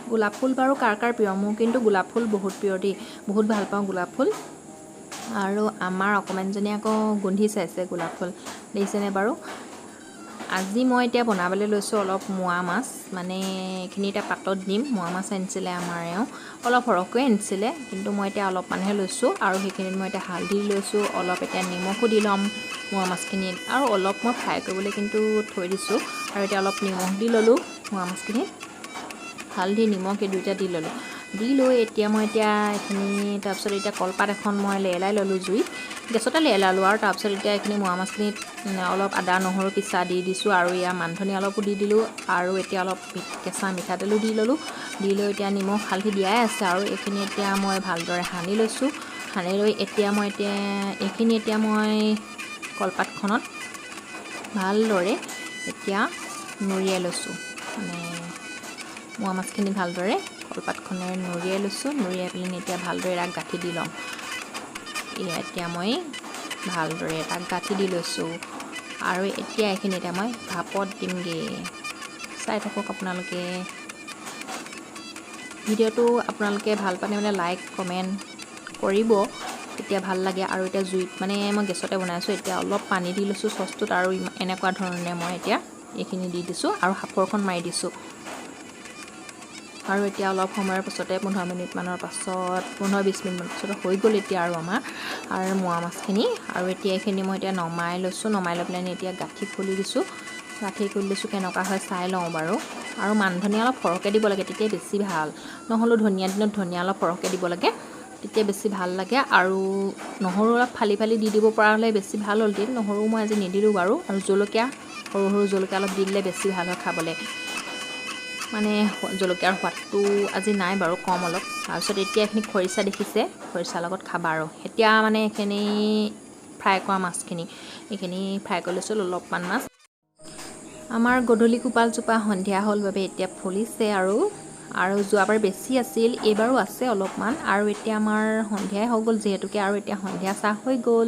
গোলাপ ফুল বাৰু কাৰ কাৰ প্ৰিয়, মোৰ কিন্তু গোলাপ ফুল বহুত প্ৰিয় দেই, বহুত ভাল পাওঁ গোলাপ ফুল। আৰু আমাৰ অকণমানজনী আকৌ গোন্ধি চাইছে গোলাপ ফুল, দেখিছেনে বাৰু। আজি মই এতিয়া বনাবলৈ লৈছোঁ অলপ মোৱা মাছ, মানে এইখিনি এতিয়া পাতত দিম। মোৱা মাছ আনিছিলে আমাৰ এওঁ, অলপ সৰহকৈ আনিছিলে, কিন্তু মই এতিয়া অলপমানহে লৈছোঁ। আৰু সেইখিনিত মই এতিয়া হালধি লৈছোঁ, অলপ এতিয়া নিমখো দি ল'ম মোৱা মাছখিনিত, আৰু অলপ মই ফ্ৰাই কৰিবলৈ কিন্তু থৈ দিছোঁ। আৰু এতিয়া অলপ নিমখ দি ল'লোঁ মোৱা মাছখিনিত, হালধি নিমখ এই দুইটা দি ল'লোঁ। দি লৈ এতিয়া মই এইখিনি তাৰপিছত এতিয়া কলপাত এখন মই লেৰেলাই ল'লোঁ জুইত, গেছতে লেৰেলালোঁ। আৰু তাৰপিছত এতিয়া এইখিনি মোৱা মাছখিনিত অলপ আদা নহৰু পিচা দি দিছোঁ, আৰু মান ধনিয়া অলপো দি দিলোঁ, আৰু এতিয়া অলপ কেঁচা মিঠাতেলো দি ল'লোঁ। দি লৈ এতিয়া নিমখ হালধি দিয়াই আছে, আৰু এইখিনি এতিয়া মই ভালদৰে সানি লৈছোঁ। সানি লৈ এতিয়া মই কলপাতখনত ভালদৰে এতিয়া নুৰিয়াই লৈছোঁ, মানে মোৱা মাছখিনি ভালদৰে কলপাতখনেৰে নুৰিয়াই লৈছোঁ। নুৰিয়াই পেলাই এতিয়া ভালদৰে তাক গাঁঠি দি ল'ম। এতিয়া মই ভালদৰে তাক গাঁঠি দি লৈছোঁ, আৰু এতিয়া এইখিনি এতিয়া মই ভাপত দিমগৈ। চাই থাকক আপোনালোকে ভিডিঅ'টো, আপোনালোকে ভাল পালে মানে লাইক কমেণ্ট কৰিব, তেতিয়া ভাল লাগে। আৰু এতিয়া জুইত মানে মই গেছতে বনাইছোঁ, এতিয়া অলপ পানী দি লৈছোঁ চচটোত, আৰু এনেকুৱা ধৰণে মই এতিয়া এইখিনি দি দিছোঁ, আৰু সাঁফৰখন মাৰি দিছোঁ। আৰু এতিয়া অলপ সময়ৰ পাছতে 15-20 মিনিটমানৰ পাছত 15-20 মিনিটমান পাছত হৈ গ'ল এতিয়া আৰু আমাৰ মোৱা মাছখিনি। আৰু এতিয়া এইখিনি মই এতিয়া নমাই লৈছোঁ, নমাই লৈ পেলাই এতিয়া গাঁঠি খুলি দিছোঁ। কেনেকুৱা হয় চাই লওঁ বাৰু। আৰু মান ধনিয়া অলপ সৰহকৈ দিব লাগে, তেতিয়া বেছি ভাল। নহ'লেও ধনিয়া দিনত ধনিয়া অলপ সৰহকৈ দিব লাগে, তেতিয়া বেছি ভাল লাগে। আৰু নহৰু অলপ ফালি ফালি দি দিব পৰা হ'লে বেছি ভাল হ'লহেঁতেন, নহৰু মই আজি নিদিলোঁ বাৰু। আৰু জলকীয়া, সৰু সৰু জলকীয়া অলপ দি দিলে বেছি ভাল হয় খাবলৈ, মানে জলকীয়াৰ সোৱাদটো আজি নাই বাৰু, কম অলপ। তাৰপিছত এতিয়া এইখিনি খৰিচা দেখিছে, খৰিচাৰ লগত খাবা। আৰু এতিয়া মানে এইখিনি ফ্ৰাই কৰা মাছখিনি, এইখিনি ফ্ৰাই কৰি লৈছোঁ অলপমান মাছ। আমাৰ গধূলি গোপালজোপা সন্ধিয়া হ'ল বাবে এতিয়া ফুলিছে, আৰু যোৱাবাৰ বেছি আছিল, এইবাৰো আছে অলপমান। আৰু এতিয়া আমাৰ সন্ধিয়াই হৈ গ'ল যিহেতুকে, আৰু এতিয়া সন্ধিয়া চাহ হৈ গ'ল।